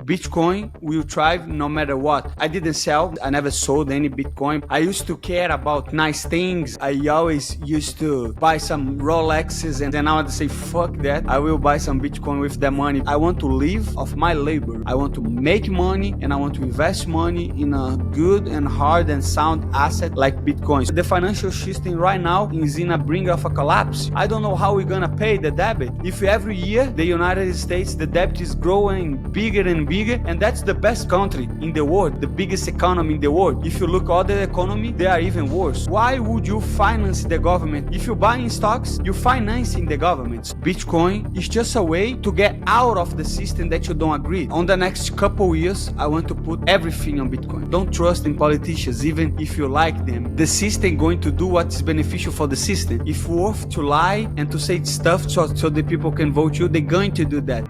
Bitcoin will thrive no matter what. I didn't sell. I never sold any Bitcoin. I used to care about nice things. I always used to buy some Rolexes, and then I would say, fuck that. I will buy some Bitcoin with that money. I want to live off my labor. I want to make money, and I want to invest money in a good and hard and sound asset like Bitcoin. The financial system right now is in a brink of a collapse. I don't know how we're gonna pay the debt. If every year the United States, the debt is growing bigger and bigger, and that's the best country in the world, the biggest economy in the world. If you look at other economy, they are even worse. Why would you finance the government? If you buy in stocks, you're financing the government. Bitcoin is just a way to get out of the system that you don't agree. On the next couple years, I want to put everything on Bitcoin. Don't trust in politicians, even if you like them. The system going to do what is beneficial for the system. If worth to lie and to say stuff so the people can vote you, they're going to do that.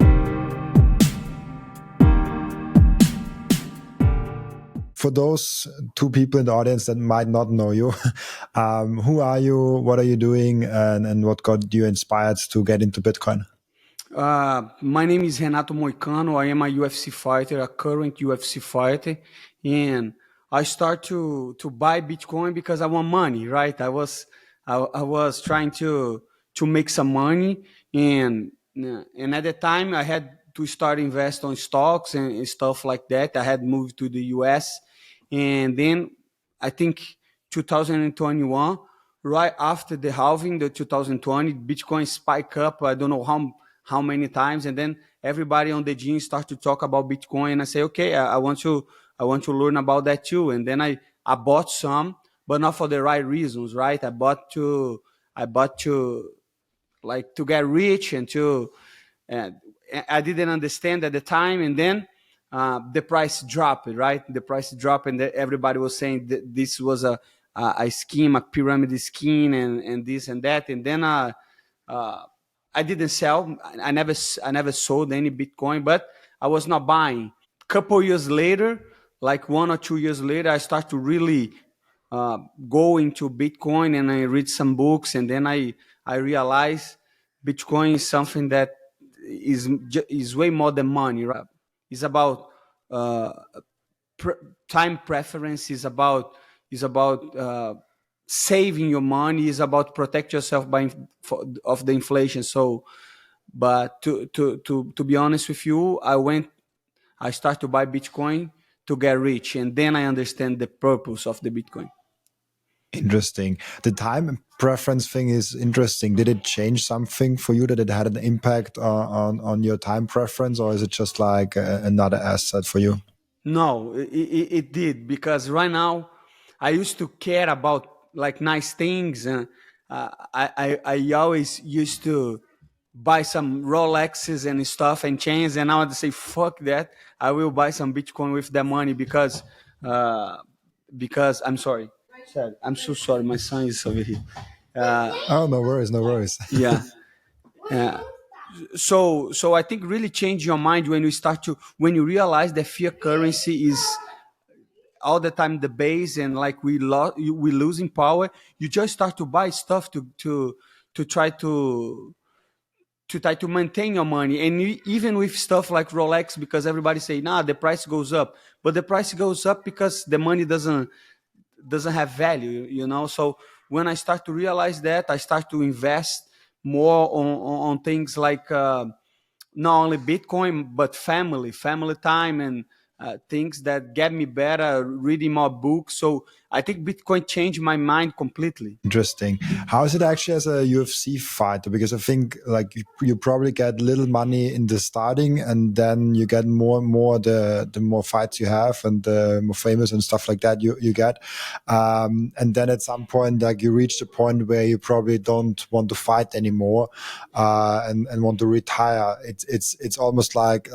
For those two people in the audience that might not know you, who are you, what are you doing, and what got you inspired to get into Bitcoin? My name is Renato Moicano. I am a UFC fighter, a current UFC fighter, and I start to buy Bitcoin because I want money, right? I was trying to make some money, and at the time I had to start invest on stocks and stuff like that. I had moved to the US, and then I think 2021, right after the halving, the 2020, Bitcoin spike up. I don't know how many times, and then everybody on the gym start to talk about Bitcoin, and I say, okay, I want to learn about that too. And then I bought some, but not for the right reasons, right? I bought to like to get rich and to I didn't understand at the time, and then the price dropped, right? The price dropped, and everybody was saying that this was a scheme, a pyramid scheme, and this and that. And then I didn't sell. I never sold any Bitcoin, but I was not buying. Couple years later, like 1 or 2 years later, I start to really go into Bitcoin, and I read some books, and then I realized Bitcoin is something that is way more than money, right? It's about uh, time preference. Is about saving your money. Is about protect yourself of the inflation. So, but to be honest with you, I start to buy Bitcoin to get rich, and then I understand the purpose of the Bitcoin. Interesting. The time preference thing is interesting. Did it change something for you, that it had an impact on your time preference, or is it just like another asset for you? No, it did, because right now I used to care about like nice things, and I always used to buy some Rolexes and stuff and chains, and I would say, fuck that. I will buy some Bitcoin with that money uh, because I'm sorry. Sorry, I'm so sorry. My son is over here. Oh, no worries, no worries. Yeah. Uh, so I think really change your mind when you realize that fiat currency is all the time the base, and like we losing power. You just start to buy stuff to try to maintain your money, and even with stuff like Rolex, because everybody say, nah, the price goes up, but the price goes up because the money doesn't have value, you know. So when I start to realize that, I start to invest more on things like not only Bitcoin, but family time, and things that get me better, reading more books. So I think Bitcoin changed my mind completely. Interesting. How is it actually as a UFC fighter? Because I think like you probably get little money in the starting, and then you get more and more the more fights you have, and the more famous and stuff like that you get. And then at some point, like you reach the point where you probably don't want to fight anymore, and want to retire. It's almost like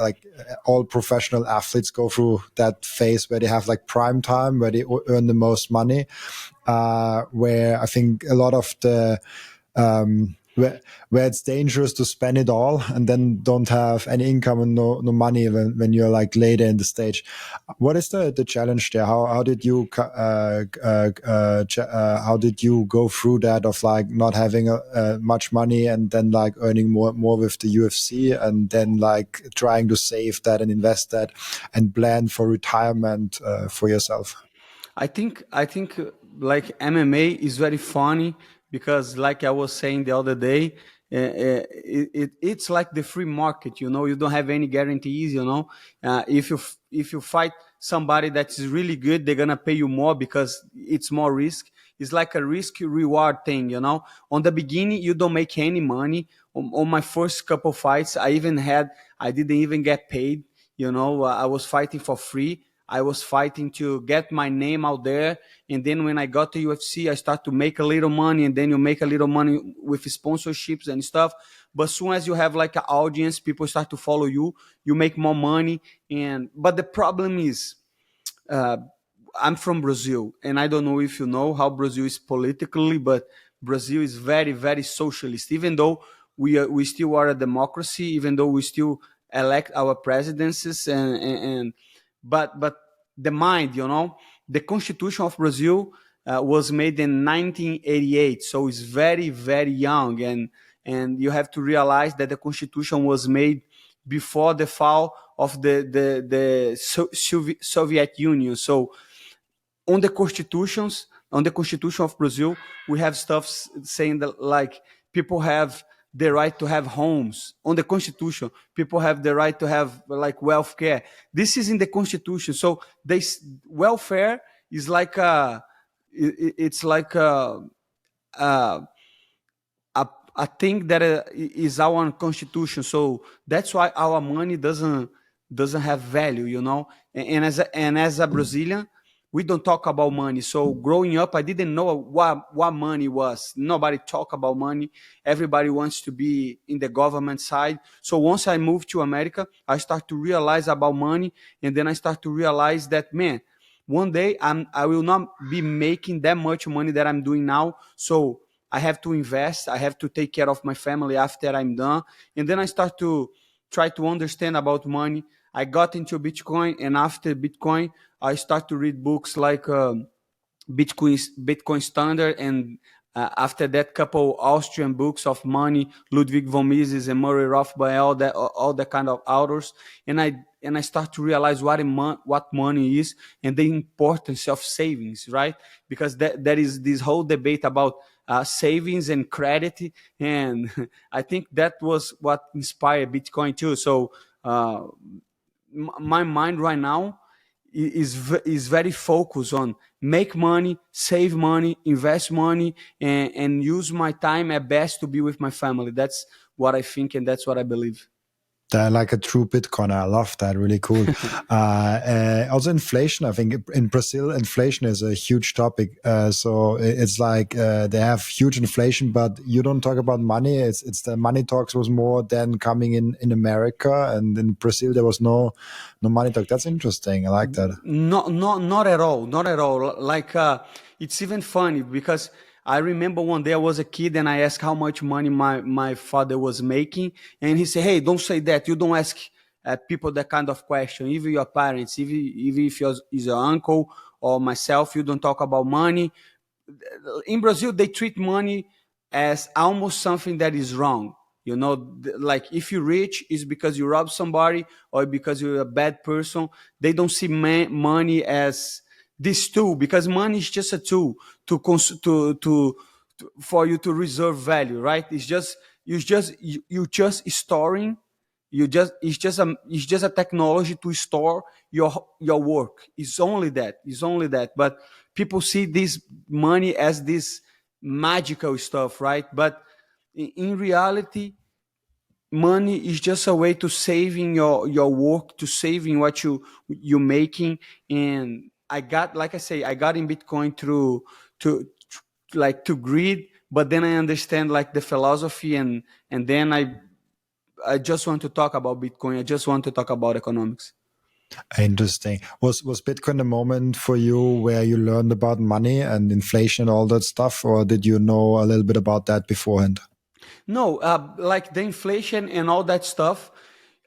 all professional athletes go through that phase where they have like prime time, where they earn the most money. Where I think a lot of the where it's dangerous to spend it all and then don't have any income and no money when you're like later in the stage. What is the challenge there? How did you how did you go through that of like not having much money and then like earning more with the UFC and then like trying to save that and invest that and plan for retirement for yourself? I think like MMA is very funny because like I was saying the other day, it's like the free market. You don't have any guarantees. If you fight somebody that is really good, they're gonna pay you more because it's more risk. It's like a risk reward thing. On the beginning, you don't make any money. On my first couple fights, I didn't even get paid. I was fighting for free. I was fighting to get my name out there. And then when I got to UFC, I start to make a little money, and then you make a little money with sponsorships and stuff. But as soon as you have like an audience, people start to follow you, you make more money. But the problem is, uh, I'm from Brazil, and I don't know if you know how Brazil is politically, but Brazil is very, very socialist. Even though we still are a democracy, even though we still elect our presidencies, but the mind, the Constitution of Brazil was made in 1988, so it's very, very young, and you have to realize that the Constitution was made before the fall of the Soviet Union. So on the Constitution of Brazil, we have stuff saying that like people have the right to have homes. On the Constitution, people have the right to have like welfare care. This is in the Constitution. So this welfare is like it's like a a thing that is our constitution. So that's why our money doesn't have value, and as a Brazilian, we don't talk about money. So growing up, I didn't know what money was. Nobody talk about money. Everybody wants to be in the government side. So once I moved to America, I start to realize about money, and then I start to realize that, man, one day I will not be making that much money that I'm doing now. So I have to invest. I have to take care of my family after I'm done. And then I start to try to understand about money. I got into Bitcoin, and after Bitcoin, I start to read books like Bitcoin Standard, and after that, couple Austrian books of money, Ludwig von Mises and Murray Rothbard, all the kind of authors, and I start to realize what money is and the importance of savings, right? Because there is this whole debate about savings and credit, and I think that was what inspired Bitcoin too. So my mind right now is very focused on make money, save money, invest money, and use my time at best to be with my family. That's what I think, and that's what I believe. Like a true Bitcoiner. I love that. Really cool. Also inflation. I think in Brazil, inflation is a huge topic. So it's like they have huge inflation, but you don't talk about money. It's the money talks was more than coming in America, and in Brazil there was no money talk. That's interesting. I like that. Not at all. Not at all. Like it's even funny because I remember one day I was a kid and I asked how much money my father was making, and he said, "Hey, don't say that. You don't ask people that kind of question. Even your parents, even if is your uncle or myself, you don't talk about money." In Brazil, they treat money as almost something that is wrong. Like if you're rich, it's because you rob somebody or because you're a bad person. They don't see money as this tool, because money is just a tool for you to reserve value, right? You just storing. It's just a technology to store your work. It's only that. But people see this money as this magical stuff, right? But in reality, money is just a way to saving your work, to saving what you're making. And like I say, I got in Bitcoin through to like to greed, but then I understand like the philosophy, and then I just want to talk about Bitcoin. I just want to talk about economics. Interesting. Was Bitcoin the moment for you where you learned about money and inflation and all that stuff, or did you know a little bit about that beforehand? No, like the inflation and all that stuff.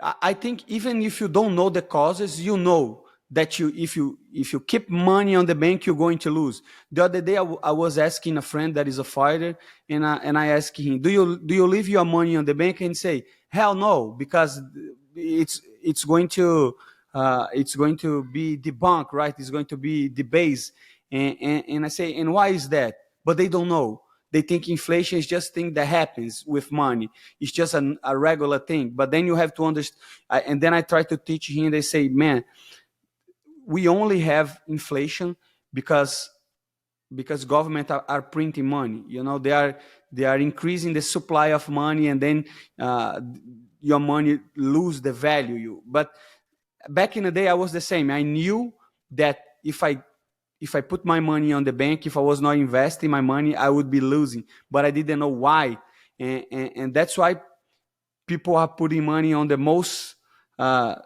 I think even if you don't know the causes, you know that if you keep money on the bank, you're going to lose. The other day, I was asking a friend that is a fighter, and I asked him, "Do you leave your money on the bank?" And say, "Hell no, because it's going to be debunked, right? It's going to be debased." And I say, "And why is that?" But they don't know. They think inflation is just a thing that happens with money. It's just a regular thing. But then you have to understand. And then I try to teach him. They say, "Man, we only have inflation because government are printing money. They are increasing the supply of money, and then uh, your money lose the value. But back in the day, I was the same. I knew that if I put my money on the bank, if I was not investing my money, I would be losing. But I didn't know why, and that's why people are putting money on the most uh,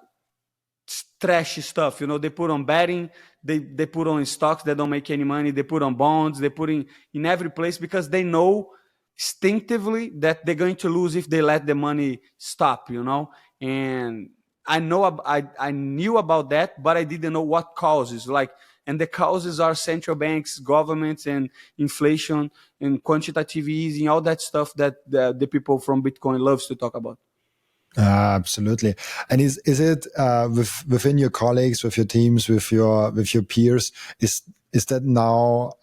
trashy stuff. They put on betting, they put on stocks that don't make any money, they put on bonds, they put in every place because they know instinctively that they're going to lose if they let the money stop. And I knew about that, but I didn't know what causes. And the causes are central banks, governments, and inflation, and quantitative easing, all that stuff that the people from Bitcoin loves to talk about. Absolutely. And is it within your colleagues, with your teams, with your peers? Is that now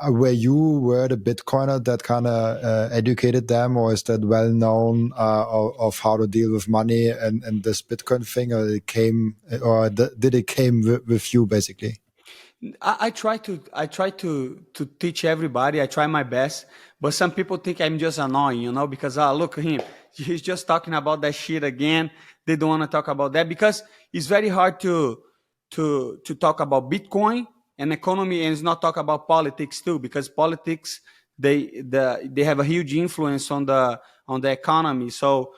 where you were the Bitcoiner that kind of educated them, or is that well known of how to deal with money and this Bitcoin thing, or did it came with you basically? I try to teach everybody. I try my best, but some people think I'm just annoying, because look at him, he's just talking about that shit again. They don't want to talk about that because it's very hard to talk about Bitcoin and economy and not talk about politics too, because politics, they have a huge influence on the economy. So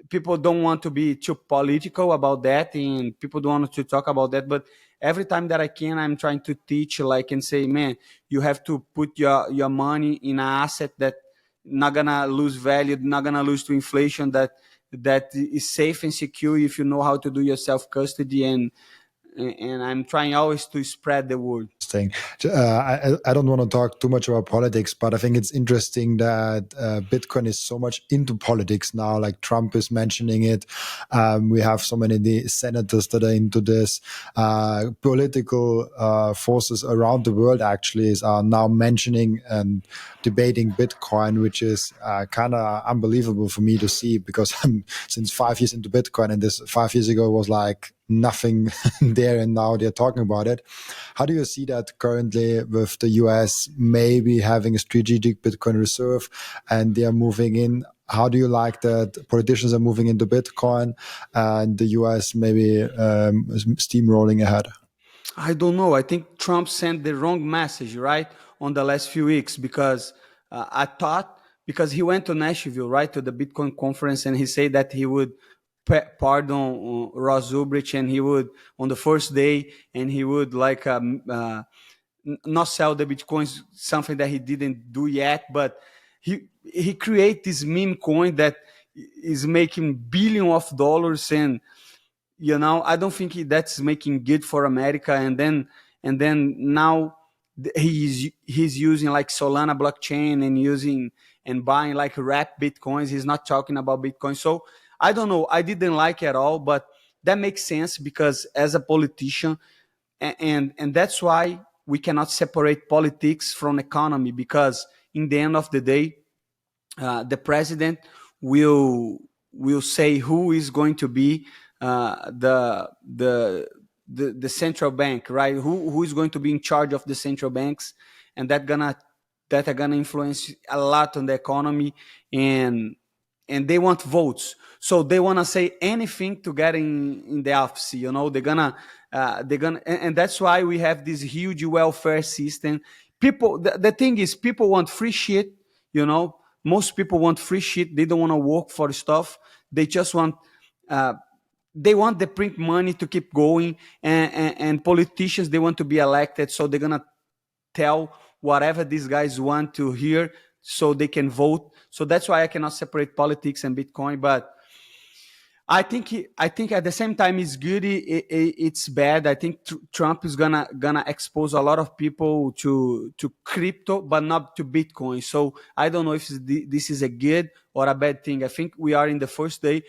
people don't want to be too political about that, and people don't want to talk about that. But every time that I can, I'm trying to teach, like, and say, man, you have to put your money in an asset that not gonna lose value, not gonna lose to inflation, that is safe and secure if you know how to do your self custody. And I'm trying always to spread the word. Thing. I don't want to talk too much about politics, but I think it's interesting that Bitcoin is so much into politics now. Like Trump is mentioning it. We have so many senators that are into this. Political forces around the world actually are now mentioning and debating Bitcoin, which is kind of unbelievable for me to see, because I'm since 5 years into Bitcoin, and this 5 years ago was like nothing there, and now they're talking about it. How do you see that currently with the US maybe having a strategic Bitcoin reserve and they are moving in? How do you like that politicians are moving into Bitcoin and the US maybe steamrolling ahead? I don't know. I think Trump sent the wrong message, right, on the last few weeks, because I thought, because he went to Nashville, right, to the Bitcoin conference, and he said that he would pardon Ross Ulbricht, and he would on the first day, and he would not sell the Bitcoins, something that he didn't do yet. But he create this meme coin that is making billions of dollars, and I don't think that's making good for America. And then now he's using like Solana blockchain and using and buying like wrap Bitcoins. He's not talking about Bitcoin. So I don't know. I didn't like it at all, but that makes sense because as a politician, and that's why we cannot separate politics from economy, because in the end of the day, the president will will say who is going to be the central bank, right? Who is going to be in charge of the central banks, and that are gonna influence a lot on the economy, and they want votes, so they want to say anything to get in the office. They're gonna and that's why we have this huge welfare system. The thing is, people want free shit. Most people want free shit. They don't want to work for stuff. They just want uh, they want the print money to keep going, and politicians, they want to be elected, so they're gonna tell whatever these guys want to hear so they can vote. So that's why I cannot separate politics and Bitcoin. But I think at the same time it's good. It's bad. I think Trump is gonna expose a lot of people to crypto, but not to Bitcoin. So I don't know if this is a good or a bad thing. I think we are in the first day.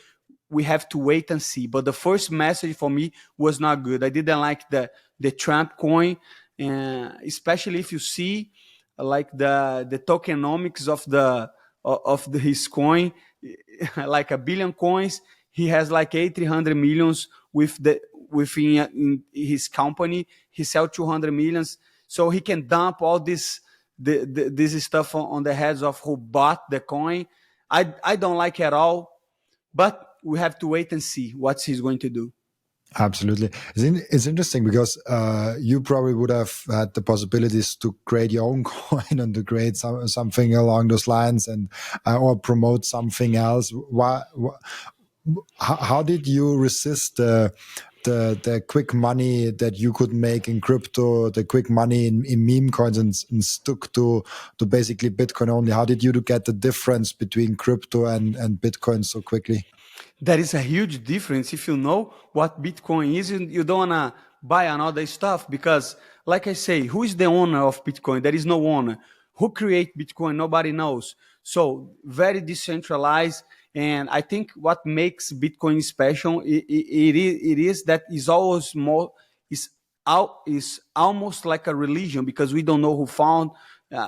We have to wait and see. But the first message for me was not good. I didn't like the Trump coin, especially if you see like the tokenomics of his coin, like a billion coins. He has like 800 millions within in his company. He sell 200 millions, so he can dump all this stuff on the heads of who bought the coin. I don't like at all, but we have to wait and see what he's going to do. Absolutely. It's interesting because you probably would have had the possibilities to create your own coin and to create something along those lines and or promote something else. How did you resist the quick money that you could make in crypto, the quick money in meme coins, and stuck to basically Bitcoin only? How did you get the difference between crypto and Bitcoin so quickly? There is a huge difference. If you know what Bitcoin is, you don't want to buy another stuff because, like I say, who is the owner of Bitcoin? There is no owner. Who create Bitcoin? Nobody knows. So very decentralized. And I think what makes Bitcoin special, it is that it's always more, is almost like a religion because we don't know who found.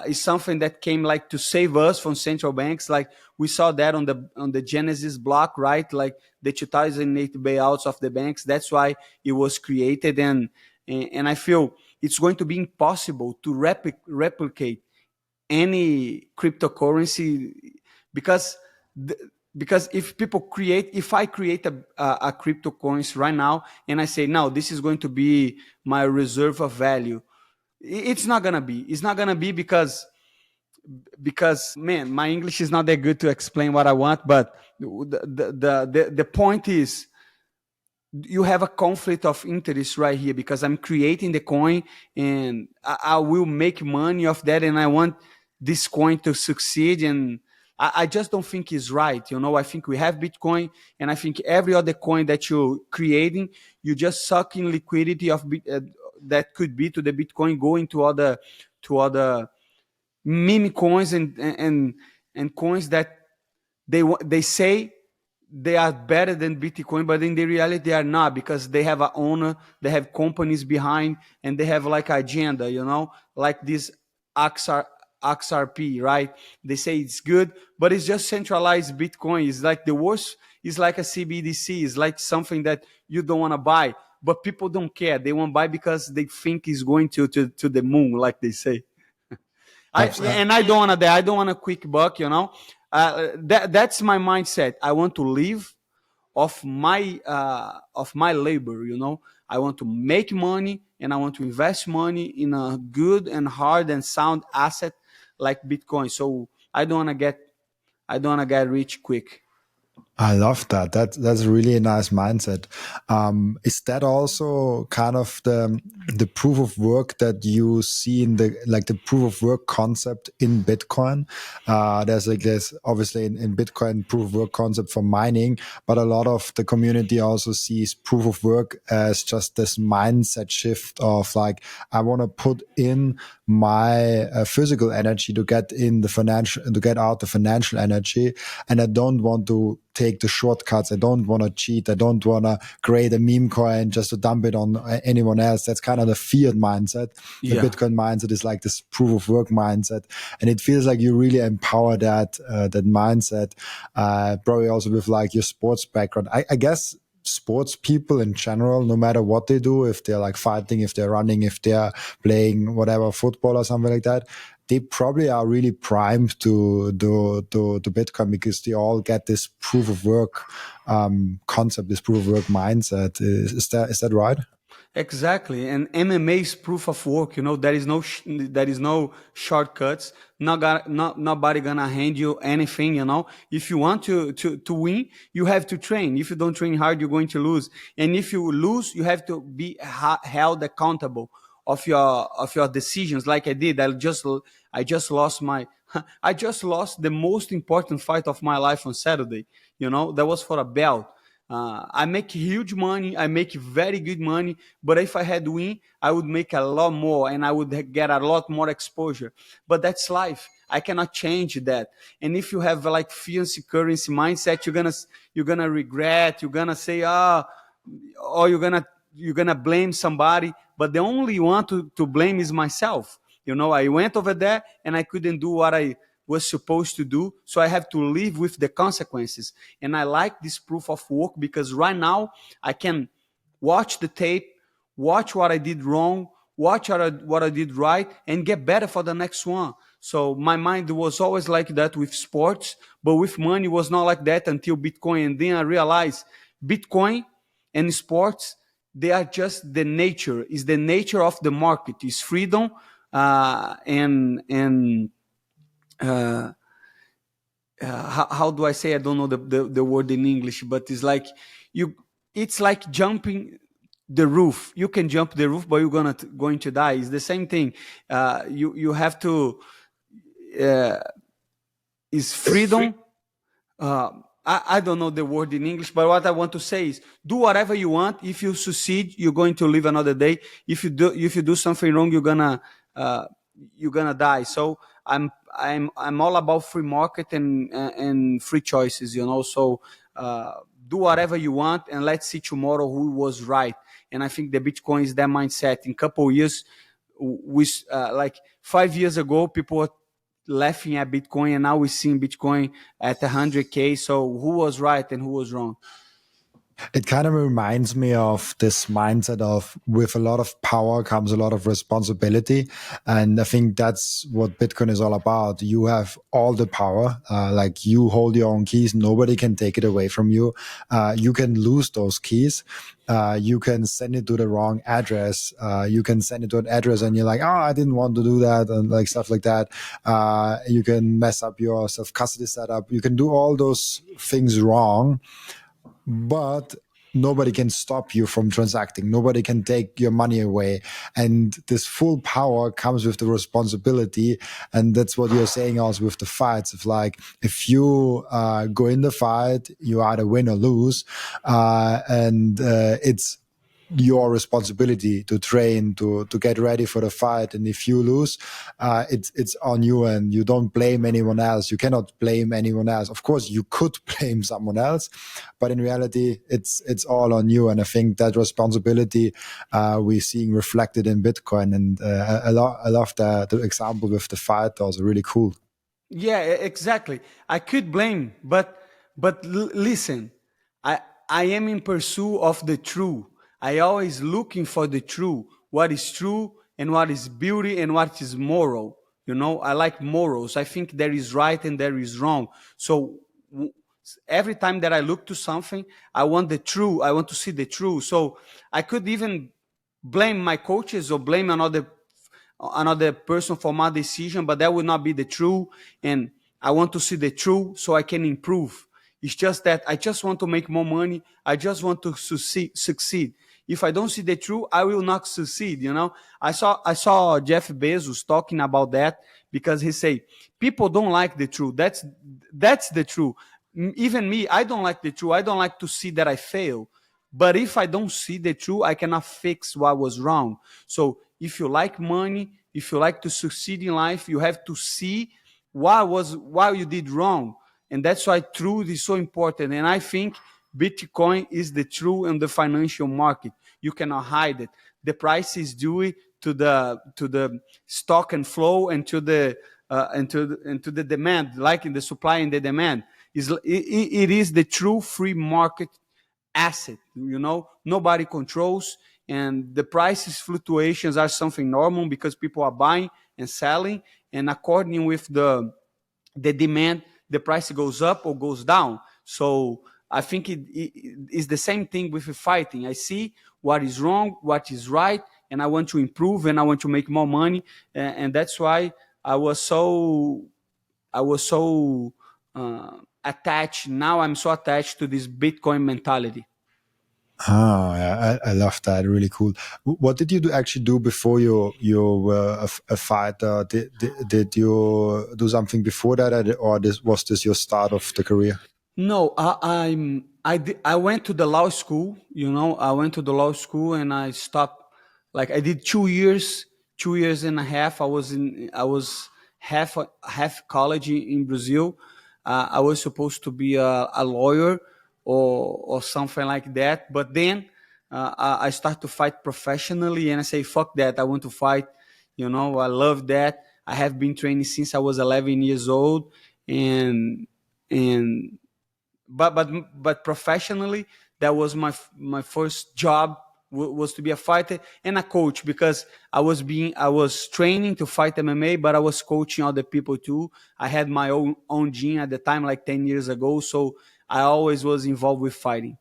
It's something that came like to save us from central banks. Like we saw that on the Genesis block, right? Like the 2008 bailouts of the banks. That's why it was created, and I feel it's going to be impossible to replicate any cryptocurrency because because if I create a cryptocurrency right now and I say now this is going to be my reserve of value, it's not gonna be. It's not gonna be because man, my English is not that good to explain what I want. But the point is, you have a conflict of interest right here because I'm creating the coin and I will make money off that, and I want this coin to succeed. And I just don't think it's right. I think we have Bitcoin, and I think every other coin that you're creating, you just suck in liquidity that could be to the Bitcoin, going to other meme coins and coins that they say they are better than Bitcoin, but in the reality they are not because they have an owner, they have companies behind, and they have like agenda, like this XRP, right? They say it's good, but it's just centralized Bitcoin. It's like the worst. It's like a CBDC. It's like something that you don't want to buy, but people don't care. They won't buy because they think it's going to the moon, like they say. I don't want to. I don't want a quick buck. That's my mindset. I want to live of my labor. I want to make money and I want to invest money in a good and hard and sound asset like Bitcoin. So I don't want to get rich quick. I love that. That's really a nice mindset. Is that also kind of the proof of work that you see in the proof of work concept in Bitcoin? There's obviously in Bitcoin proof of work concept for mining, but a lot of the community also sees proof of work as just this mindset shift of like, I want to put in my physical energy to get out the financial energy, and I don't want to take the shortcuts. I don't want to cheat. I don't want to create a meme coin just to dump it on anyone else. That's kind of the fiat mindset. The Bitcoin mindset is like this proof of work mindset, and it feels like you really empower that mindset. Probably also with like your sports background. I guess sports people in general, no matter what they do, if they're like fighting, if they're running, if they're playing whatever football or something like that, they probably are really primed to Bitcoin because they all get this proof of work concept, this proof of work mindset. Is that right? Exactly, and MMA is proof of work. There is no shortcuts. Nobody gonna hand you anything. If you want to win, you have to train. If you don't train hard, you're going to lose. And if you lose, you have to be held accountable. your decisions like I did. I just lost my I just lost the most important fight of my life on Saturday. That was for a belt. I make huge money. I make very good money. But if I had win, I would make a lot more, and I would get a lot more exposure. But that's life. I cannot change that. And if you have like fancy currency mindset, you're gonna regret. You're gonna say, or you're gonna blame somebody. But the only one to blame is myself. I went over there and I couldn't do what I was supposed to do, so I have to live with the consequences. And I like this proof of work because right now I can watch the tape, watch what I did wrong, watch what I did right, and get better for the next one. So my mind was always like that with sports, but with money was not like that until Bitcoin. And then I realized Bitcoin and sports, they are just the nature. Is the nature of the market. Is freedom, and how do I say? I don't know the word in English, but it's like you. It's like jumping the roof. You can jump the roof, but you're going to die. It's the same thing. You have to. Is freedom. I don't know the word in English, but what I want to say is do whatever you want. If you succeed, you're going to live another day. If you do something wrong, you're gonna die. So I'm all about free market and free choices. So do whatever you want, and let's see tomorrow who was right. And I think the Bitcoin is that mindset. In couple of years, like 5 years ago, people were laughing at Bitcoin, and now we're seeing Bitcoin at 100K. So who was right and who was wrong? It kind of reminds me of this mindset of with a lot of power comes a lot of responsibility. And I think that's what Bitcoin is all about. You have all the power, like you hold your own keys. Nobody can take it away from you. You can lose those keys. You can send it to the wrong address. You can send it to an address and you're like, oh, I didn't want to do that, and like stuff like that. You can mess up your self-custody setup. You can do all those things wrong, but nobody can stop you from transacting. Nobody can take your money away. And this full power comes with the responsibility. And that's what you're saying also with the fights. If you go in the fight, you either win or lose. And it's your responsibility to train, to get ready for the fight. And if you lose, it's on you, and you don't blame anyone else. You cannot blame anyone else. Of course, you could blame someone else, but in reality, it's all on you. And I think that responsibility we're seeing reflected in Bitcoin. And I love the example with the fight. Also really cool. Yeah, exactly. I could blame, but listen, I am in pursuit of the true. I always looking for the true, what is true and what is beauty and what is moral. I like morals. I think there is right and there is wrong. So every time that I look to something, I want the true. I want to see the true. So I could even blame my coaches or blame another person for my decision, but that would not be the true. And I want to see the true so I can improve. It's just that I just want to make more money. I just want to succeed. If I don't see the true, I will not succeed. I saw Jeff Bezos talking about that, because he say people don't like the true. That's the true. Even me, I don't like the true. I don't like to see that I fail. But if I don't see the truth, I cannot fix what was wrong. So if you like money, if you like to succeed in life, you have to see why you did wrong. And that's why truth is so important. And I think Bitcoin is the truth in the financial market. You cannot hide it. The price is due to the stock and flow, and to the demand, like in the supply and the demand. It is the true free market asset. Nobody controls, and the prices fluctuations are something normal because people are buying and selling, and according with the demand, the price goes up or goes down. So I think it is the same thing with fighting. I see what is wrong, what is right, and I want to improve, and I want to make more money. And that's why I was so attached. Now I'm so attached to this Bitcoin mentality. Ah, yeah, I love that. Really cool. What did you actually do before you were a fighter? Did you do something before that, or was this your start of the career? No, I went to the law school. I went to the law school and I stopped. Like I did 2 years, 2 years and a half. I was half college in Brazil. I was supposed to be a lawyer or something like that. But then I start to fight professionally, and I say fuck that. I want to fight. I love that. I have been training since I was 11 years old, and and but professionally, that was my first job, was to be a fighter and a coach, because I was training to fight MMA, but I was coaching other people too. I had my own gym at the time, like 10 years ago, so I always was involved with fighting.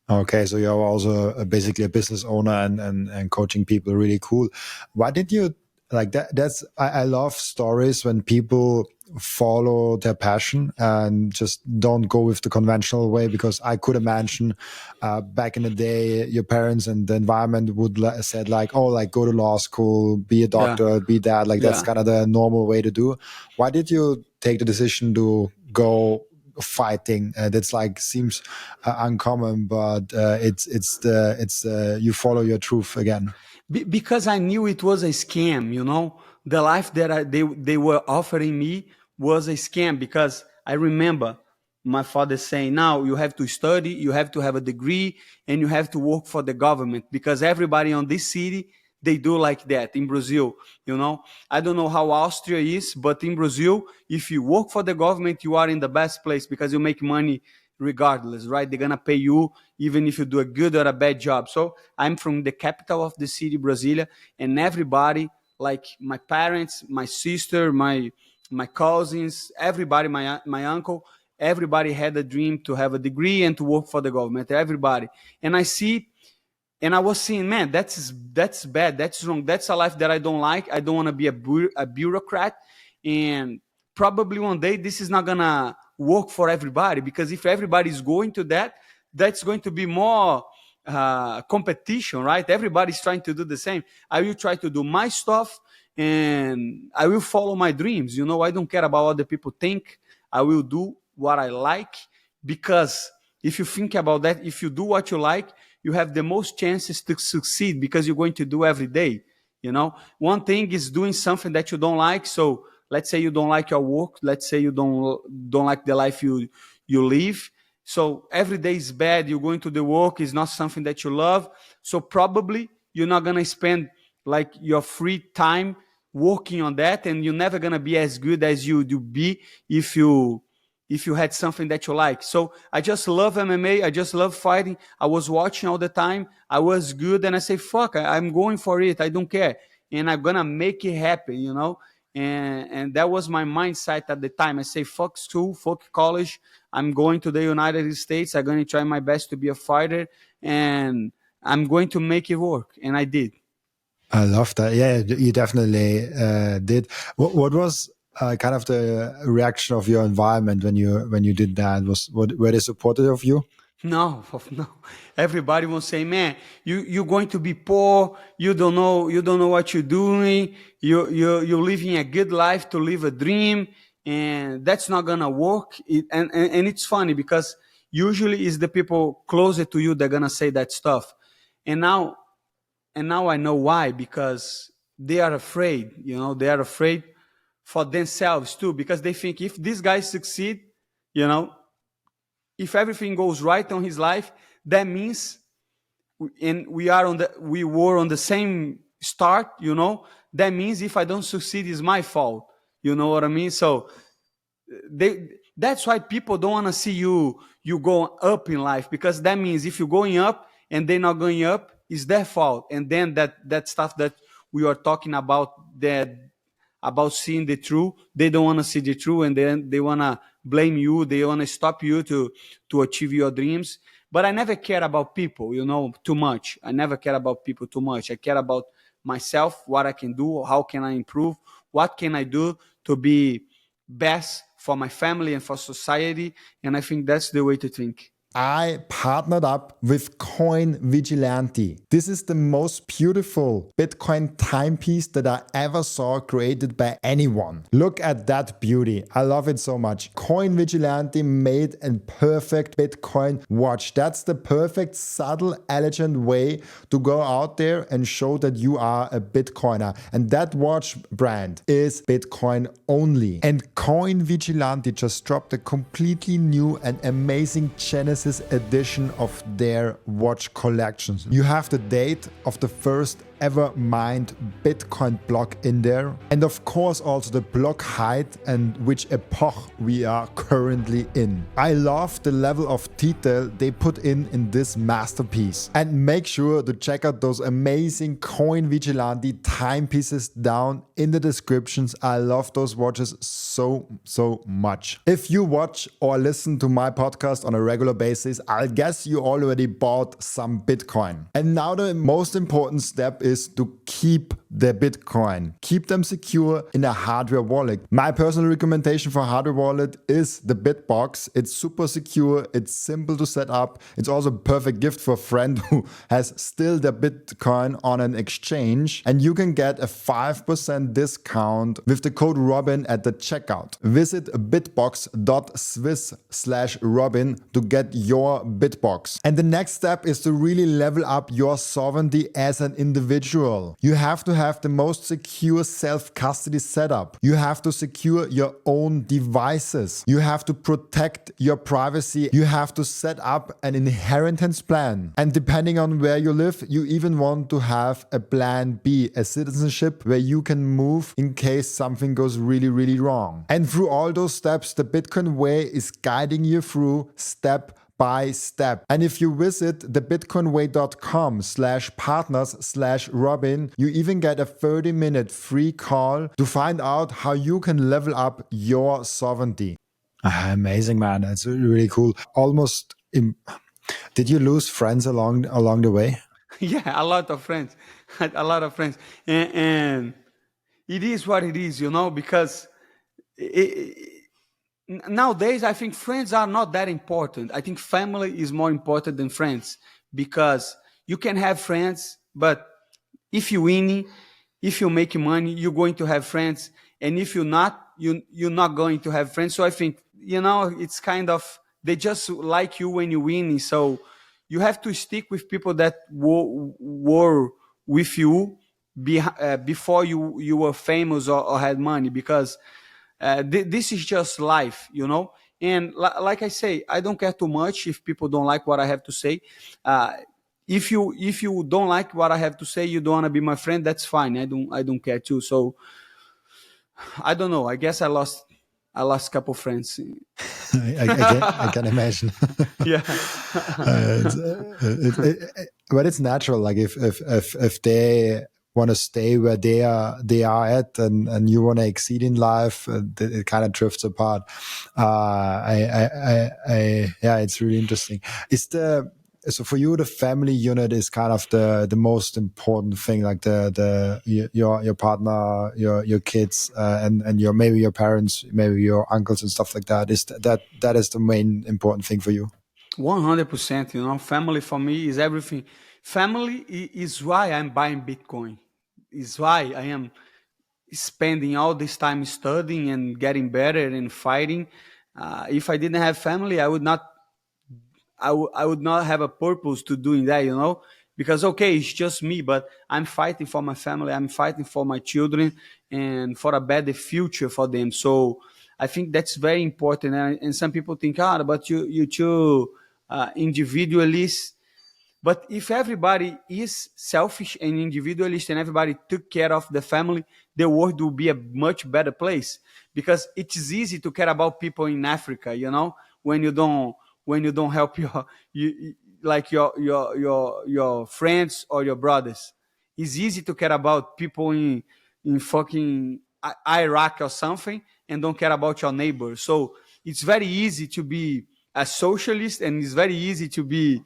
Okay, so you're also basically a business owner and coaching people. Really cool. Why did you like that? I love stories when people follow their passion and just don't go with the conventional way, because I could imagine back in the day, your parents and the environment would said like, oh, like go to law school, be a Yeah, doctor, be that. Like that's yeah. kind of the normal way to do. Why did you take the decision to go fighting? That's like seems uncommon, but it's you follow your truth again. Because I knew it was a scam. The life that they were offering me was a scam, because I remember my father saying, now you have to study, you have to have a degree, and you have to work for the government, because everybody on this city, they do like that in Brazil. I don't know how Austria is, but in Brazil, if you work for the government, you are in the best place, because you make money regardless, right? They're gonna pay you even if you do a good or a bad job. So I'm from the capital of the city, Brasilia, and everybody, like my parents, my sister, my cousins, everybody, my uncle, everybody had a dream to have a degree and to work for the government. Everybody, and I was seeing, man, that's bad, that's wrong, that's a life that I don't like. I don't want to be a bureaucrat, and probably one day this is not gonna work for everybody, because if everybody is going to that, that's going to be more competition, right? Everybody's trying to do the same. I will try to do my stuff, and I will follow my dreams. I don't care about what other people think. I will do what I like, because if you think about that, if you do what you like, you have the most chances to succeed, because you're going to do every day. One thing is doing something that you don't like. So let's say you don't like your work. Let's say you don't like the life you live. So every day is bad. You're going to the work is not something that you love. So probably you're not gonna spend like your free time working on that, and you're never gonna be as good as you do be if you had something that you like. So I just love MMA. I just love fighting. I was watching all the time. I was good, and I say, "Fuck, I'm going for it. I don't care, and I'm gonna make it happen." And that was my mindset at the time. I say, "Fuck school, fuck college. I'm going to the United States. I'm going to try my best to be a fighter, and I'm going to make it work." And I did. I love that. Yeah, you definitely did. What was kind of the reaction of your environment when you did that? Were they supportive of you? No, no. Everybody will say, "Man, you're going to be poor. You don't know what you're doing. You're living a good life to live a dream, and that's not gonna work." And it's funny, because usually it's the people closer to you that gonna say that stuff. And now I know why, because they are afraid. They are afraid for themselves too, because they think if these guys succeed, you know, if everything goes right on his life, that means, and we were on the same start. That means if I don't succeed, it's my fault. You know what I mean? So that's why people don't want to see you go up in life, because that means if you're going up and they're not going up, it's their fault. And then that stuff that we are talking about, that about seeing the truth, they don't want to see the truth, and then they want to blame you, they want to stop you to achieve your dreams. But I never care about people, too much. I never care about people too much. I care about myself, what I can do, how can I improve, what can I do to be best for my family and for society. And I think that's the way to think. I partnered up with Coin Vigilante. This is the most beautiful Bitcoin timepiece that I ever saw created by anyone. Look at that beauty. I love it so much. Coin Vigilante made a perfect Bitcoin watch. That's the perfect, subtle, elegant way to go out there and show that you are a Bitcoiner. And that watch brand is Bitcoin only. And Coin Vigilante just dropped a completely new and amazing Genesis edition of their watch collections. You have the date of the first ever mined Bitcoin block in there, and of course also the block height and which epoch we are currently in. I love the level of detail they put in this masterpiece, and make sure to check out those amazing Coin Vigilante timepieces down in the descriptions. I love those watches so much. If you watch or listen to my podcast on a regular basis, I guess you already bought some Bitcoin. And now the most important step is to keep the Bitcoin. Keep them secure in a hardware wallet. My personal recommendation for hardware wallet is the BitBox. It's super secure. It's simple to set up. It's also a perfect gift for a friend who has still their Bitcoin on an exchange. And you can get a 5% discount with the code Robin at the checkout. Visit bitbox.swiss/Robin to get your BitBox. And the next step is to really level up your sovereignty as an individual. You have to have the most secure self-custody setup. You have to secure your own devices. You have to protect your privacy. You have to set up an inheritance plan. And depending on where you live, you even want to have a plan B, a citizenship where you can move in case something goes really wrong. And through all those steps, the Bitcoin way is guiding you through step by step. And if you visit thebitcoinway.com/partners/Robin, you even get a 30-minute free call to find out how you can level up your sovereignty. Amazing, man. That's really cool. Did you lose friends along the way? Yeah, a lot of friends. A lot of friends. And it is what it is, because nowadays I think friends are not that important. I think family is more important than friends, because you can have friends, but if you winning, if you make money, you're going to have friends, and if you're not, you're not going to have friends. So I think it's kind of, they just like you when you're winning. So you have to stick with people that were with you before you were famous or had money, because this is just life, And like I say, I don't care too much if people don't like what I have to say. If you don't like what I have to say, you don't want to be my friend, that's fine. I don't care too. So I don't know. I guess I lost a couple friends. I can imagine. Yeah. But it's natural. Like if they want to stay where they are at, and you want to exceed in life, it kind of drifts apart. Yeah, it's really interesting. So for you, the family unit is kind of the most important thing, like your partner, your kids, and maybe your parents, maybe your uncles and stuff like that. That is the main important thing for you? 100%. Family for me is everything. Family is why I'm buying Bitcoin. Is why I am spending all this time studying and getting better and fighting. If I didn't have family, I would not have a purpose to doing that, because okay, it's just me, but I'm fighting for my family, I'm fighting for my children, and for a better future for them. So I think that's very important. And some people think, but you too individualist. But if everybody is selfish and individualist and everybody took care of the family, the world will be a much better place. Because it is easy to care about people in Africa, when you don't help your friends or your brothers. It's easy to care about people in fucking Iraq or something and don't care about your neighbor. So it's very easy to be a socialist, and it's very easy to be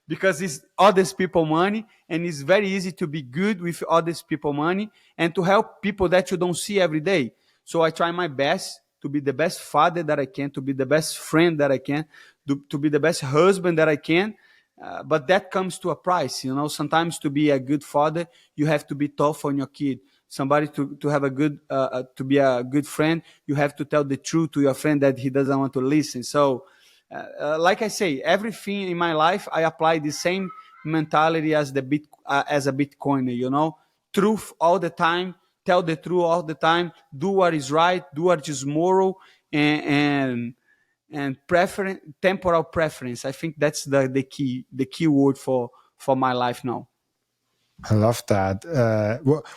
because it's others people money, and it's very easy to be good with others people money and to help people that you don't see every day. So I try my best to be the best father that I can, to be the best friend that I can, to be the best husband that I can. But that comes to a price, you know. Sometimes to be a good father, you have to be tough on your kid. Somebody to have a good to be a good friend, you have to tell the truth to your friend that he doesn't want to listen. So, like I say, everything in my life, I apply the same mentality as as a Bitcoiner. You know, truth all the time, tell the truth all the time, do what is right, do what is moral, and temporal preference. I think that's the key word for my life now. I love that.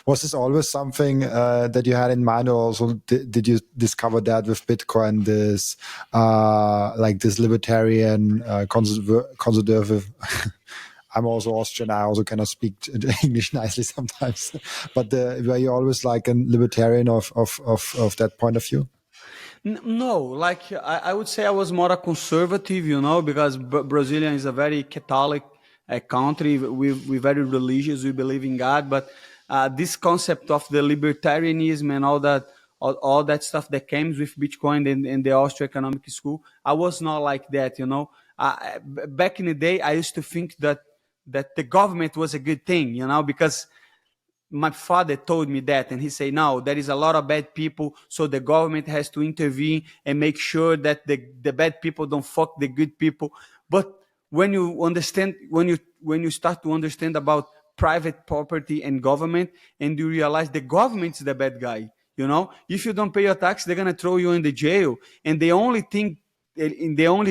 Was this always something that you had in mind, or also did you discover that with Bitcoin, this like this libertarian, conservative? I'm also Austrian. I also cannot speak English nicely sometimes. But were you always like a libertarian of that point of view? No, like I would say I was more a conservative, you know, because Brazilian is a very Catholic country. We're very religious. We believe in God, but this concept of the libertarianism and all that stuff that came with Bitcoin and the Austria Economic School, I was not like that, you know. Back in the day, I used to think that the government was a good thing, you know, because my father told me that, and he said, no, there is a lot of bad people, so the government has to intervene and make sure that the bad people don't fuck the good people. But when you start to understand about private property and government, and you realize the government's the bad guy, you know, if you don't pay your tax, they're gonna throw you in the jail, and they only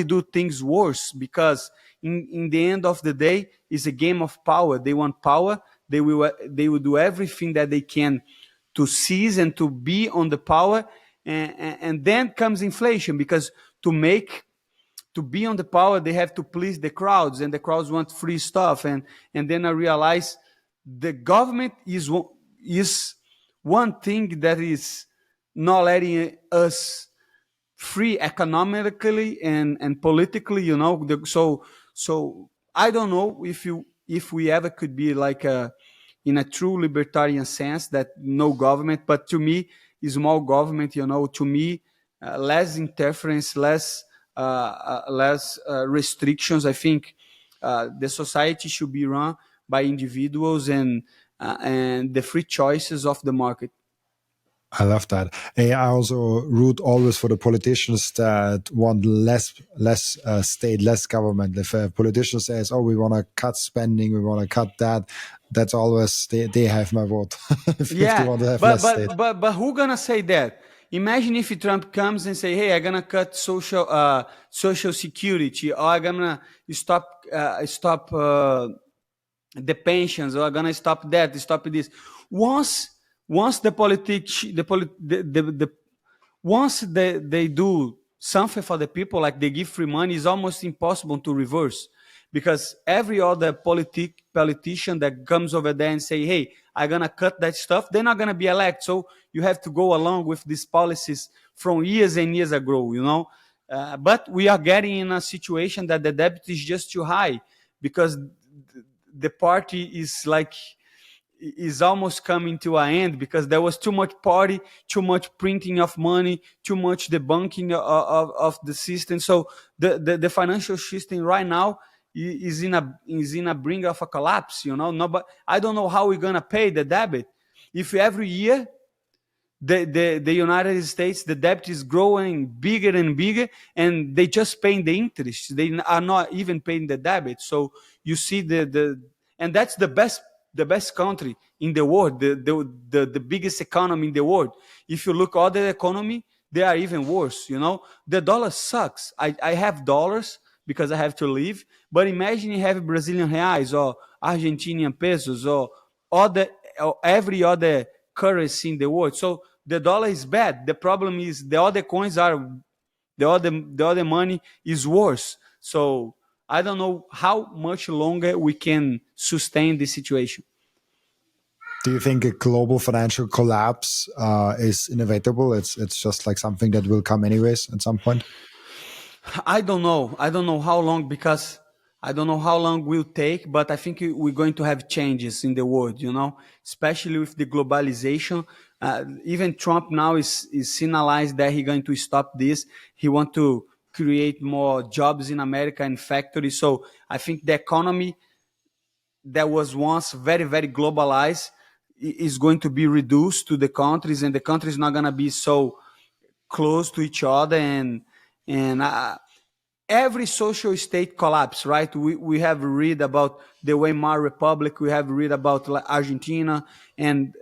do things worse, because in the end of the day, it's a game of power. They want power. They will do everything that they can to seize and to be on the power, and then comes inflation, because to be on the power, they have to please the crowds, and the crowds want free stuff, and then I realize the government is one thing that is not letting us free economically and politically, you know. So I don't know if we ever could be like a in a true libertarian sense, that no government, but to me, small government, you know. To me, less interference, less restrictions. I think the society should be run by individuals, and the free choices of the market. I love that. I also root always for the politicians that want less state, less government. If a politician says, "Oh, we want to cut spending, we want to cut that," that's always they have my vote. If they Yeah, want to have but less but state. but who gonna say that? Imagine if Trump comes and say, "Hey, I'm gonna cut social security, or I'm gonna stop the pensions, or I'm gonna stop that, stop this." Once once the politics the once they do something for the people, like they give free money, it's almost impossible to reverse, because every other politician that comes over there and say, hey, I'm gonna cut that stuff, they're not gonna be elected. So you have to go along with these policies from years and years ago, you know. But we are getting in a situation that the debt is just too high, because the party is almost coming to an end, because there was too much party, too much printing of money, too much debunking of the system. So the financial system right now is in a brink of a collapse. You know, no, but I don't know how we're gonna pay the debt if every year the United States, the debt is growing bigger and bigger, and they just paying the interest. They are not even paying the debt. So you see and that's the best country in the world, the biggest economy in the world. If you look other economy, they are even worse. You know, the dollar sucks. I have dollars because I have to live, but imagine you have Brazilian reais or Argentinian pesos or other or every other currency in the world. So the dollar is bad. The problem is the other coins are the other money is worse. So I don't know how much longer we can sustain this situation. Do you think a global financial collapse is inevitable? It's just like something that will come anyways at some point. I don't know. I don't know how long, because I don't know how long will take, but I think we're going to have changes in the world, you know, especially with the globalization. Even Trump now is signalized that he's going to stop this. He want to create more jobs in America and factories. So I think the economy that was once very, very globalized is going to be reduced to the countries, and the countries not going to be so close to each other. And every social state collapse, right? We have read about the Weimar Republic, we have read about Argentina, and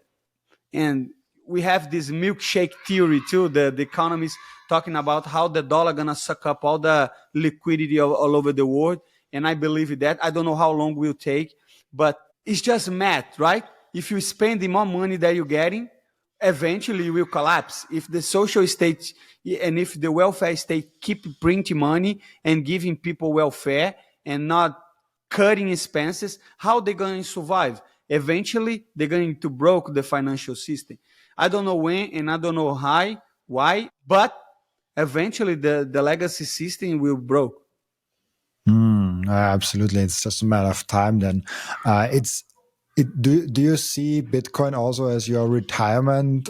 we have this milkshake theory too. The economists talking about how the dollar gonna suck up all the liquidity all over the world, and I believe that. I don't know how long it will take, but it's just math, right? If you spend the more money that you're getting, eventually you will collapse. If the social state and if the welfare state keep printing money and giving people welfare and not cutting expenses, how they going to survive? Eventually, they're going to broke the financial system. I don't know when and I don't know how, why, but eventually the legacy system will broke. Absolutely, it's just a matter of time. Then, it's. Do you see Bitcoin also as your retirement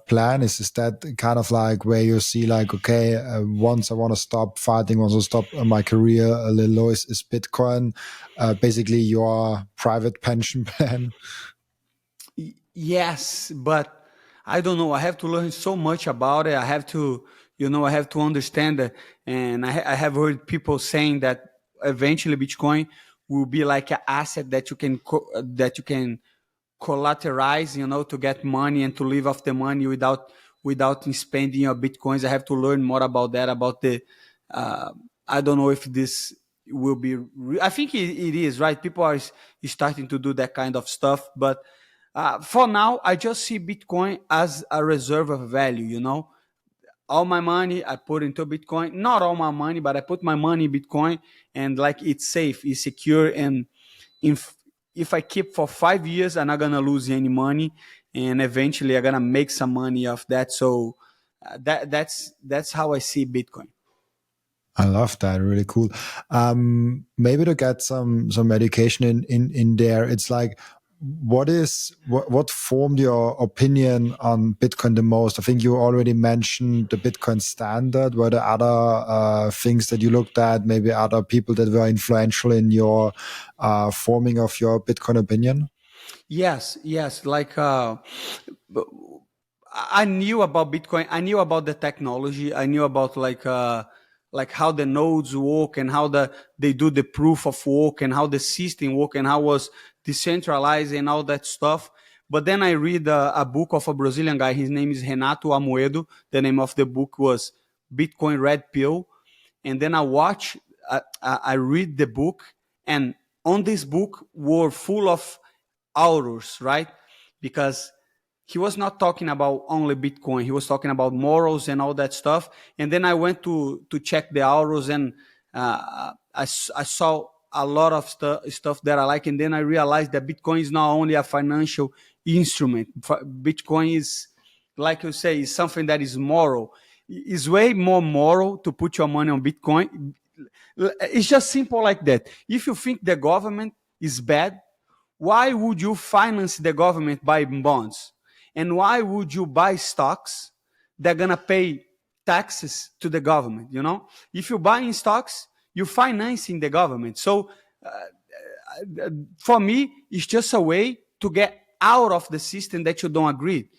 plan? Is that kind of like where you see like, okay, once I want to stop fighting, once I stop my career a little low, is Bitcoin basically your private pension plan? Yes, but I don't know. I have to learn so much about it. I have to, I have to understand it. And I have heard people saying that eventually Bitcoin will be like an asset that that you can collateralize, to get money and to live off the money without spending your bitcoins. I have to learn more about that. About the, uh, I don't know if this will be. I think it is right. People are starting to do that kind of stuff, but for now, I just see Bitcoin as a reserve of value. All my money I put into Bitcoin. Not all my money, but I put my money in Bitcoin, and like it's safe, it's secure, and if if I keep for 5 years, I'm not gonna lose any money, and eventually I'm gonna make some money off that. So that's how I see Bitcoin. I love that. Really cool. Maybe to get some education in there. It's like, what formed your opinion on Bitcoin the most? I think you already mentioned the Bitcoin standard. Were there other things that you looked at? Maybe other people that were influential in your forming of your Bitcoin opinion? Yes, yes. I knew about Bitcoin. I knew about the technology. I knew about like how the nodes work and how they do the proof of work and how the system work and how was decentralized and all that stuff. But then I read a book of a Brazilian guy. His name is Renato Moicano. The name of the book was Bitcoin Red Pill. And then I read the book, and on this book were full of authors, right? Because he was not talking about only Bitcoin. He was talking about morals and all that stuff. And then I went to check the authors, and I saw a lot of stuff that I like. And then I realized that Bitcoin is not only a financial instrument. Bitcoin is, like you say, is something that is moral. It's way more moral to put your money on Bitcoin. It's just simple like that. If you think the government is bad, why would you finance the government by bonds? And why would you buy stocks that are gonna pay taxes to the government? If you buy in stocks, you're financing the government. So for me, it's just a way to get out of the system that you don't agree.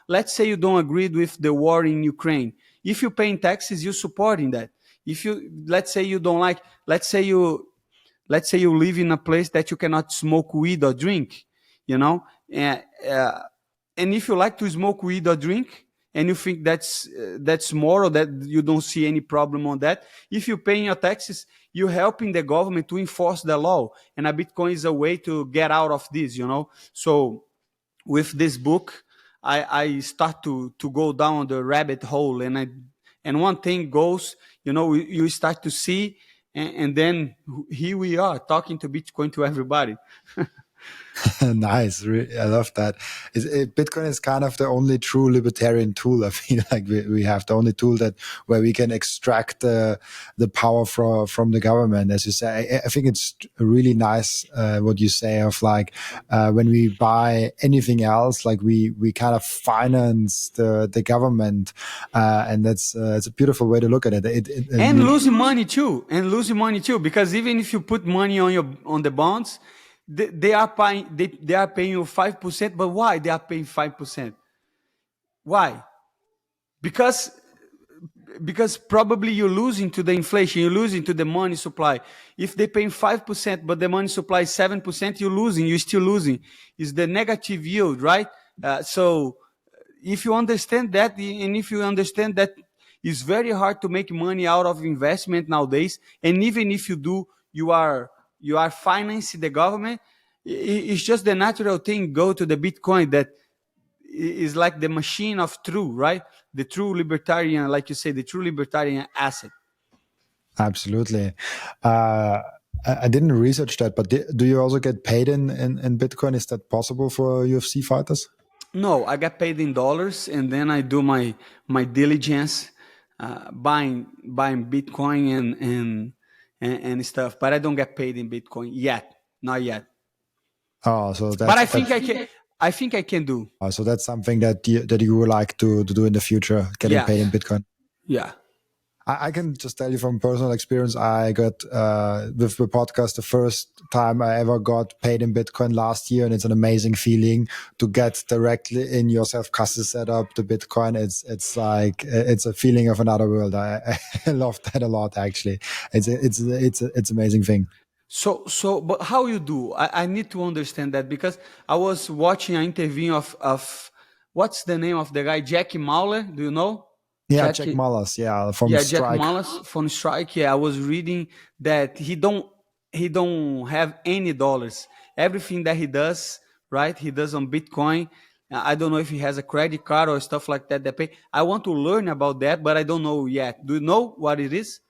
Let's say you don't agree with the war in Ukraine. If you pay taxes, you're supporting that. If you, let's say you don't like, let's say you live in a place that you cannot smoke weed or drink, you know, and, uh, and if you like to smoke weed or drink, and you think that's moral, that you don't see any problem on that, if you pay your taxes, you're helping the government to enforce the law, and a Bitcoin is a way to get out of this. So with this book, I start to go down the rabbit hole, and one thing goes, you start to see, and then here we are talking to Bitcoin to everybody. Nice. I love that. Bitcoin is kind of the only true libertarian tool. I feel like we have the only tool that where we can extract the power from the government. As you say, I think it's really nice what you say of like when we buy anything else, like we kind of finance the government, and that's it's a beautiful way to look at it. And losing money too, because even if you put money on the bonds, they are paying you 5%. But why they are paying 5%? Why? Because probably you're losing to the inflation, you're losing to the money supply. If they pay 5%, but the money supply is 7%, you're still losing. It's the negative yield, right? So if you understand that, and if you understand that it's very hard to make money out of investment nowadays, and even if you do, you are financing the government. It's just the natural thing. Go to the Bitcoin that is like the machine of true, right? The true libertarian, like you say, the true libertarian asset. Absolutely. I didn't research that, but do you also get paid in Bitcoin? Is that possible for UFC fighters? No, I get paid in dollars, and then I do my diligence, buying Bitcoin and stuff. But I don't get paid in Bitcoin yet, not yet. Oh, so But I think I can. I think I can do. so that's something that you would like to do in the future, getting paid in Bitcoin. Yeah. I can just tell you from personal experience, I got with the podcast the first time I ever got paid in Bitcoin last year, and it's an amazing feeling to get directly in your self-custody setup the Bitcoin. It's like it's a feeling of another world. I love that a lot. Actually, it's amazing thing. So, but how you do? I need to understand that, because I was watching an interview of what's the name of the guy, Jackie Mauler? Do you know? Yeah, Jack Mullis, from Jack Strike. Mullis from Strike. Yeah, I was reading that he don't have any dollars. Everything that he does, right? He does on Bitcoin. I don't know if he has a credit card or stuff like that. That pay. I want to learn about that, but I don't know yet. Do you know what it is?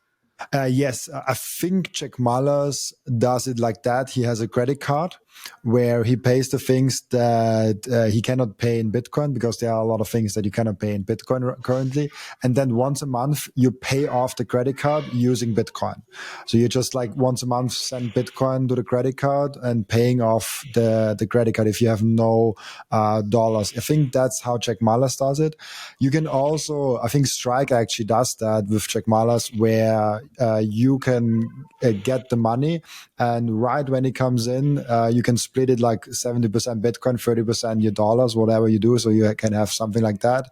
Yes, I think Jack Mullis does it like that. He has a credit card where he pays the things that he cannot pay in Bitcoin, because there are a lot of things that you cannot pay in Bitcoin currently. And then once a month, you pay off the credit card using Bitcoin. So you just like once a month send Bitcoin to the credit card and paying off the credit card if you have no dollars. I think that's how Jack Mullis does it. You can also, I think Strike actually does that with Jack Mullis, where you can get the money, and right when it comes in, you can split it like 70% Bitcoin, 30% your dollars, whatever you do. So you can have something like that.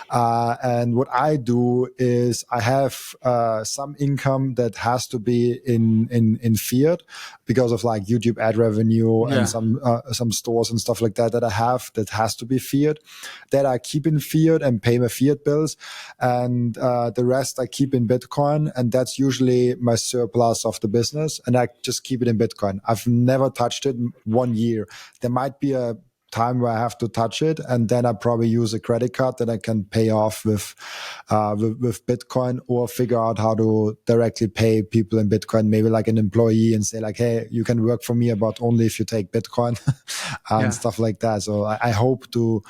And what I do is I have some income that has to be in fiat, because of like YouTube ad revenue and some stores and stuff like that I have that has to be fiat, that I keep in fiat and pay my fiat bills, and the rest I keep in Bitcoin, and that's usually my surplus of the business, and I just keep it in Bitcoin. I've never touched it 1 year. There might be a time where I have to touch it, and then I probably use a credit card that I can pay off with Bitcoin, or figure out how to directly pay people in Bitcoin, maybe like an employee, and say like, hey, you can work for me, but only if you take Bitcoin and stuff like that. So I hope to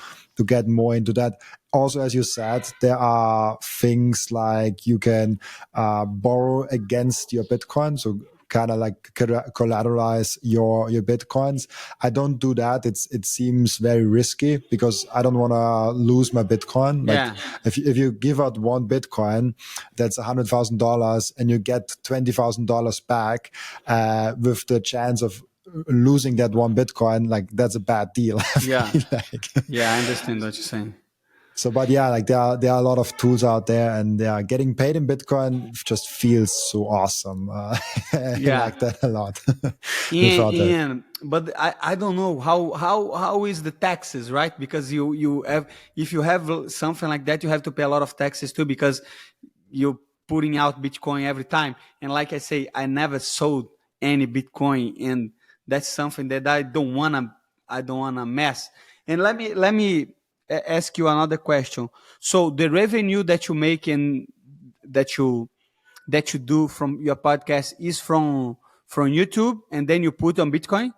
get more into that. Also, as you said, there are things like you can borrow against your Bitcoin. So kind of like collateralize your bitcoins. I don't do that. It seems very risky, because I don't want to lose my Bitcoin. Like if you give out one Bitcoin, that's $100,000, and you get $20,000 back with the chance of losing that one Bitcoin, like that's a bad deal. I understand what you're saying. So, but yeah, like there are a lot of tools out there, and getting paid in Bitcoin just feels so awesome. I like that a lot. But I don't know how is the taxes, right? Because you have, if you have something like that, you have to pay a lot of taxes too, because you're putting out Bitcoin every time. And like I say, I never sold any Bitcoin, and that's something that I don't wanna mess. And let me ask you another question. So the revenue that you make and that you do from your podcast is from YouTube, and then you put on Bitcoin?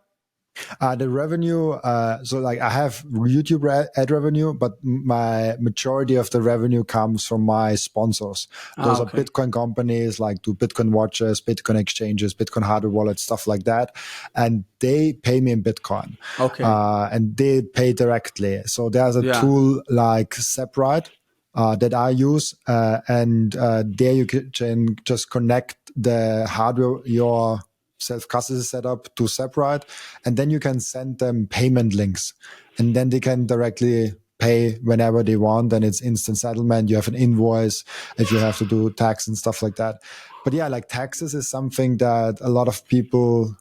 The revenue, so like I have YouTube ad revenue, but my majority of the revenue comes from my sponsors. Those are Okay. Bitcoin companies like do Bitcoin watches, Bitcoin exchanges, Bitcoin hardware wallets, stuff like that. And they pay me in Bitcoin, Okay. and they pay directly. So there's a Yeah. tool like Separate that I use, and there you can just connect the hardware your self-custody setup to Separate, and then you can send them payment links, and then they can directly pay whenever they want, and it's instant settlement. You have an invoice if you have to do tax and stuff like that. But yeah, like taxes is something that a lot of people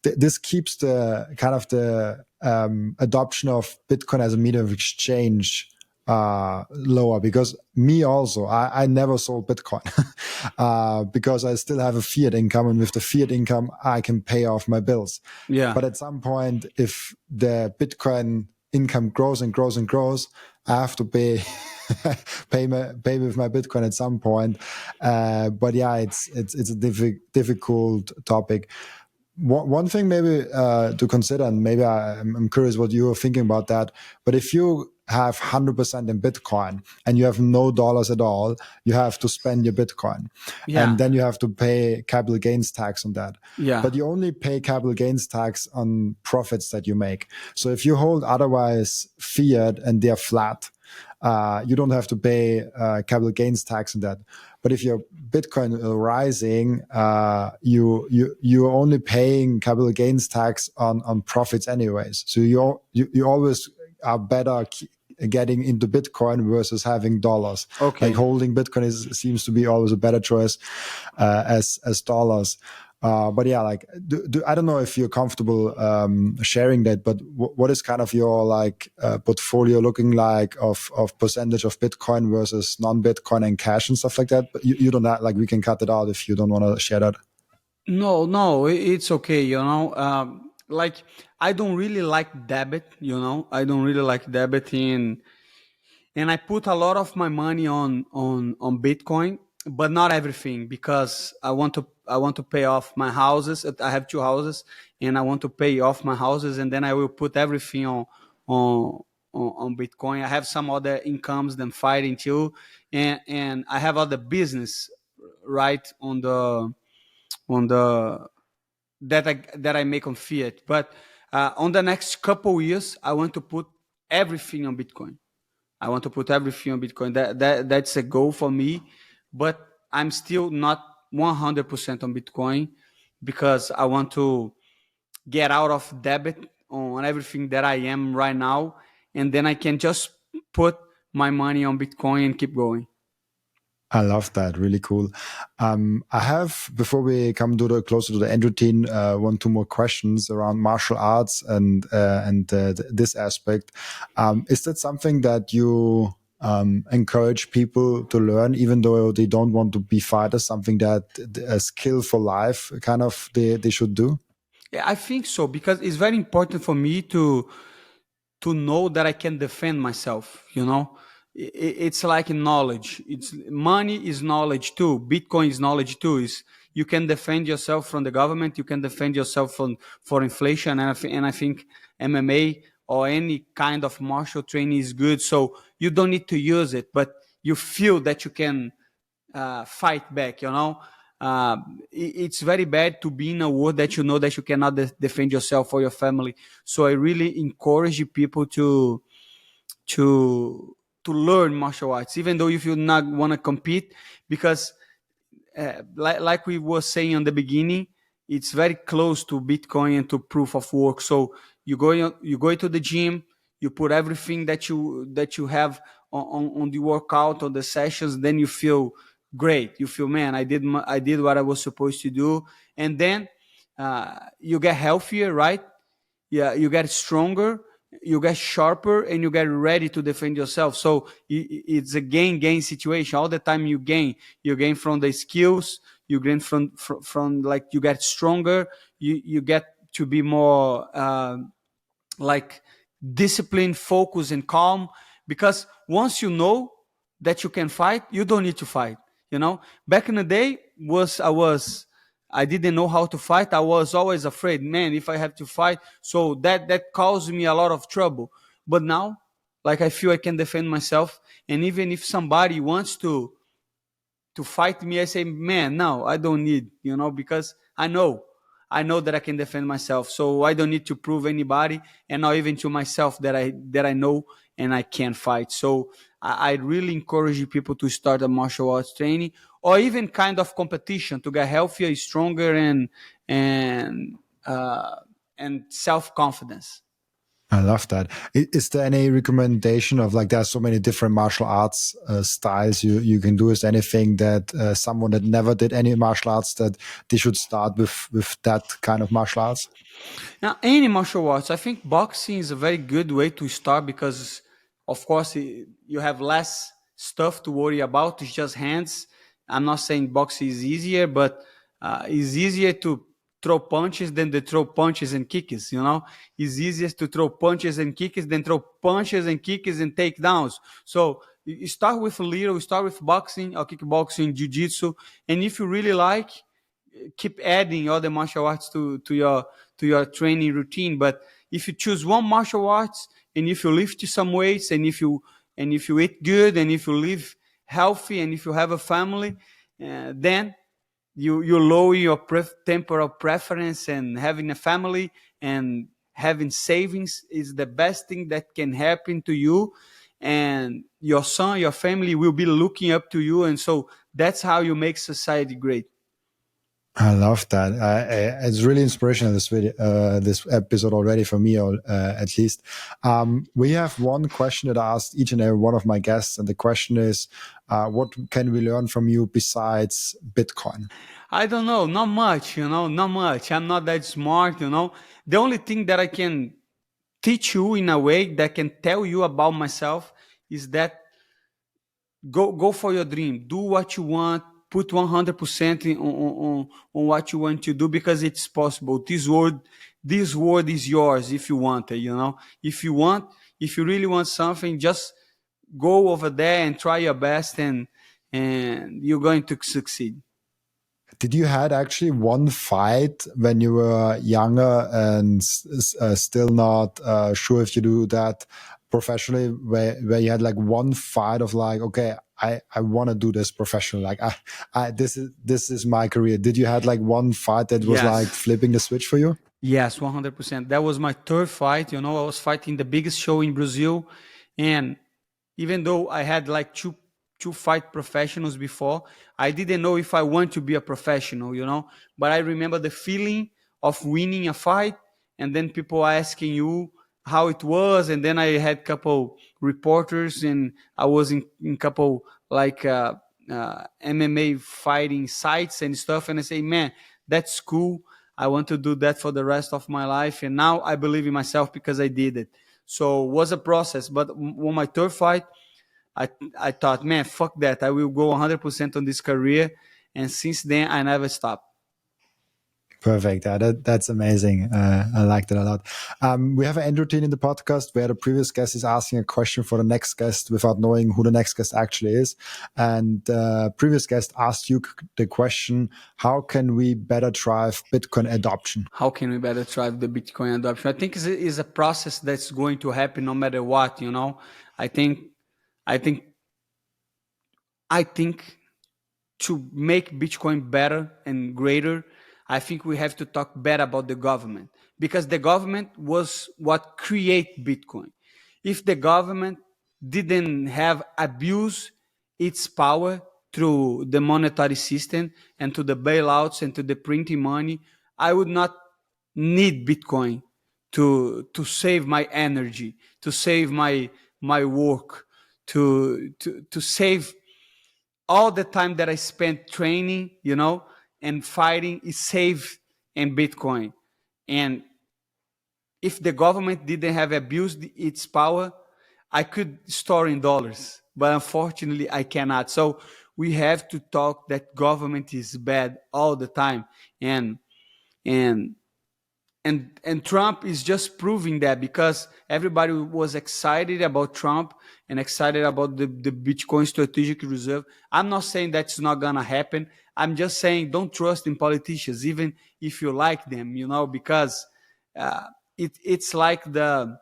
this keeps the kind of the adoption of Bitcoin as a medium of exchange lower, because me also, I never sold Bitcoin because I still have a fiat income, and with the fiat income I can pay off my bills. Yeah. But at some point, if the Bitcoin income grows and grows and grows, I have to pay pay with my Bitcoin at some point. But yeah, it's a difficult topic. One thing maybe to consider, and maybe I'm curious what you are thinking about that, but if you have 100% in Bitcoin and you have no dollars at all, you have to spend your Bitcoin. Yeah. And then you have to pay capital gains tax on that. Yeah. But you only pay capital gains tax on profits that you make. So if you hold otherwise fiat and they're flat, you don't have to pay capital gains tax on that. But if your Bitcoin is rising, you're only paying capital gains tax on profits anyways. So you always are better getting into Bitcoin versus having dollars. Like Okay. holding Bitcoin seems to be always a better choice as dollars. But yeah, like I don't know if you're comfortable sharing that, but what is kind of your like portfolio looking like of percentage of Bitcoin versus non-Bitcoin and cash and stuff like that? But you don't have, like, we can cut it out if you don't want to share that. No, no, it's okay. Like I don't really like debit. I don't really like debit, and I put a lot of my money on Bitcoin, but not everything, because I want to pay off my houses. I have two houses, and I want to pay off my houses, and then I will put everything on on Bitcoin. I have some other incomes than fighting too, and I have other business right on the that I make on fiat. But on the next couple years, I want to put everything on Bitcoin. I want to put everything on Bitcoin. That's a goal for me, but I'm still not 100% on Bitcoin, because I want to get out of debit on everything that I am right now, and then I can just put my money on Bitcoin and keep going. I love that. Really cool. I have, before we come to the closer to the end routine, one, two more questions around martial arts and this aspect. Is that something that you encourage people to learn, even though they don't want to be fighters? Something that a skill for life, kind of they should do. Yeah, I think so, because it's very important for me to know that I can defend myself. It's like knowledge. It's money is knowledge too. Bitcoin is knowledge too. Is you can defend yourself from the government. You can defend yourself from for inflation, and I think MMA or any kind of martial training is good. So you don't need to use it, but you feel that you can fight back. It's very bad to be in a war that you know that you cannot defend yourself or your family. So I really encourage people to to learn martial arts, even though if you not want to compete, because like we were saying on the beginning, it's very close to Bitcoin and to proof of work. So you go to the gym, you put everything that you have on the workout, on the sessions, then you feel great. You feel, man, I did what I was supposed to do, and then you get healthier, right? Yeah, you get stronger, you get sharper, and you get ready to defend yourself. So it's a gain situation all the time. You gain from the skills, you gain from like, you get stronger, you get to be more like disciplined, focused, and calm, because once you know that you can fight, you don't need to fight. Back in the day, was I was I didn't know how to fight. I was always afraid, man, if I have to fight. So that caused me a lot of trouble. But now, like, I feel I can defend myself. And even if somebody wants to fight me, I say, man, no, I don't need, because I know that I can defend myself. So I don't need to prove anybody, and not even to myself that I know and I can fight. So I really encourage people to start a martial arts training, or even kind of competition, to get healthier, stronger, and uh, and self confidence. I love that. Is there any recommendation of, like, there's so many different martial arts styles you can do? Is there anything that someone that never did any martial arts, that they should start with that kind of martial arts? Now, any martial arts, I think boxing is a very good way to start because, of course, you have less stuff to worry about. It's just hands. I'm not saying boxing is easier, but it's easier to throw punches than to throw punches and kicks. It's easier to throw punches and kicks than throw punches and kicks and takedowns. So you start with a little. You start with boxing or kickboxing, jiu-jitsu, and if you really like, keep adding other martial arts to your training routine. But if you choose one martial arts, and if you lift some weights, and if you eat good, and if you live healthy, and if you have a family, then you lower your temporal preference, and having a family and having savings is the best thing that can happen to you. And your son, your family will be looking up to you, and so that's how you make society great. I love that. It's really inspirational, this video, this episode already, for me, at least. We have one question that I asked each and every one of my guests, and the question is, what can we learn from you besides Bitcoin? I don't know, not much, not much. I'm not that smart. The only thing that I can teach you in a way, that can tell you about myself, is that go for your dream, do what you want, put 100% on what you want to do, because it's possible. This world is yours if you want it. If you really want something, just go over there and try your best, and you're going to succeed. Did you had actually one fight when you were younger and still not sure if you do that professionally, where you had like one fight of like, okay, I want to do this professionally, like this is my career? Did you had like one fight that was like Yes. flipping the switch for you? Yes, 100%. That was my third fight. I was fighting the biggest show in Brazil. And even though I had like two fight professionals before, I didn't know if I want to be a professional. But I remember the feeling of winning a fight, and then people asking you how it was. And then I had couple reporters, and I was in couple, like, MMA fighting sites and stuff. And I say, man, that's cool. I want to do that for the rest of my life. And now I believe in myself because I did it. So it was a process. But on my third fight, I I thought, man, fuck that. I will go 100% on this career. And since then, I never stopped. Perfect. That's amazing. I like that a lot. We have an end routine in the podcast where the previous guest is asking a question for the next guest without knowing who the next guest actually is. And previous guest asked you the question, how can we better drive Bitcoin adoption? How can we better drive the Bitcoin adoption? I think it's a process that's going to happen no matter what. I think, I think, I think to make Bitcoin better and greater, I think we have to talk better about the government, because the government was what create Bitcoin. If the government didn't have abused its power through the monetary system and to the bailouts and to the printing money, I would not need Bitcoin to save my energy, to save my work, to save all the time that I spent training, and fighting is saved in Bitcoin. And if the government didn't have abused its power, I could store in dollars, but unfortunately I cannot. So we have to talk that government is bad all the time. And and and Trump is just proving that, because everybody was excited about Trump and excited about the Bitcoin strategic reserve. I'm not saying that's not gonna happen. I'm just saying don't trust in politicians, even if you like them, because uh, it's like the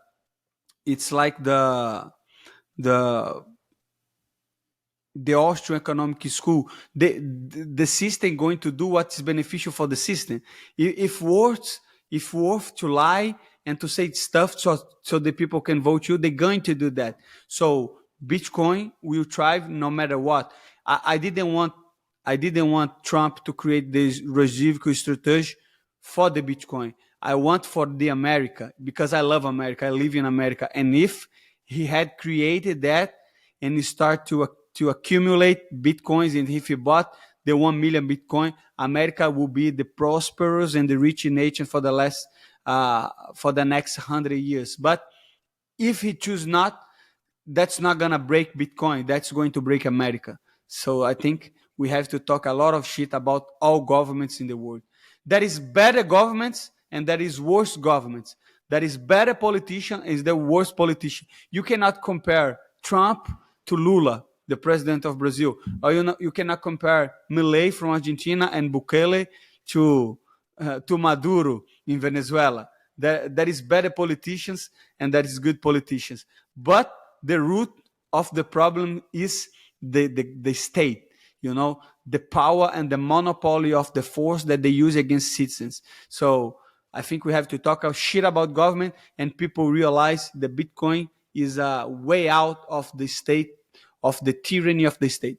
the Austrian economic school. The system going to do what is beneficial for the system. If worth to lie and to say stuff so the people can vote you, they're going to do that. So Bitcoin will thrive no matter what. I didn't want Trump to create this residual strategy for the Bitcoin. I want for the America, because I love America. I live in America. And if he had created that and he start to accumulate Bitcoins, and if he bought the 1 million Bitcoin, America will be the prosperous and the rich nation for the next 100 years. But if he choose not, that's not gonna break Bitcoin. That's going to break America. So I think we have to talk a lot of shit about all governments in the world. There is better governments and there is worse governments. There is better politician and is the worst politician. You cannot compare Trump to Lula, the president of Brazil, or you cannot compare Milei from Argentina and Bukele to Maduro in Venezuela. There is better politicians and there is good politicians. But the root of the problem is the state, the power and the monopoly of the force that they use against citizens. So I think we have to talk a shit about government, and people realize that Bitcoin is a way out of the state, of the tyranny of the state.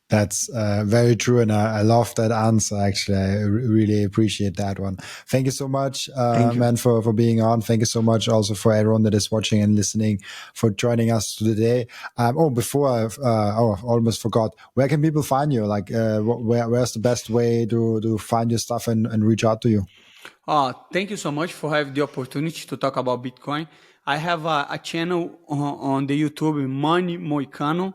That's very true, and I love that answer. Actually, I really appreciate that one. Thank you so much, Thank you. man, for being on. Thank you so much also for everyone that is watching and listening, for joining us today. Before I almost forgot, where can people find you? Like, where's the best way to find your stuff and reach out to you? Thank you so much for having the opportunity to talk about Bitcoin. I have a channel on the YouTube, Money Moicano,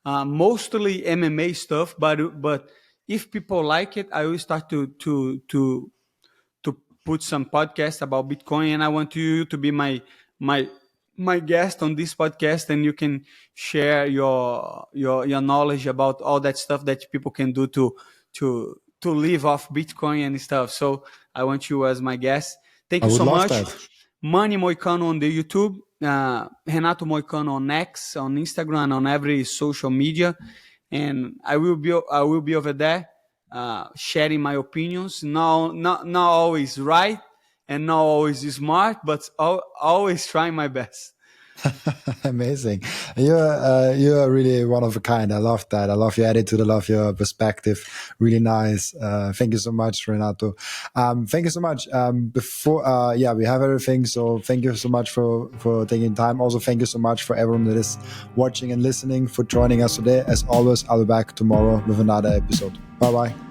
mostly MMA stuff, but if people like it, I will start to put some podcast about Bitcoin, and I want you to be my guest on this podcast, and you can share your knowledge about all that stuff that people can do to live off Bitcoin and stuff. So I want you as my guest. Thank I you would so love much. that. Money Moicano on the YouTube, Renato Moicano on X, on Instagram, on every social media, and I will be over there sharing my opinions. Not always right and not always smart, but always trying my best. Amazing. You're really one of a kind. I love that. I love your attitude. I love your perspective. Really nice. Thank you so much, Renato. Thank you so much. We have everything. So thank you so much for taking time. Also, thank you so much for everyone that is watching and listening, for joining us today. As always, I'll be back tomorrow with another episode. Bye bye.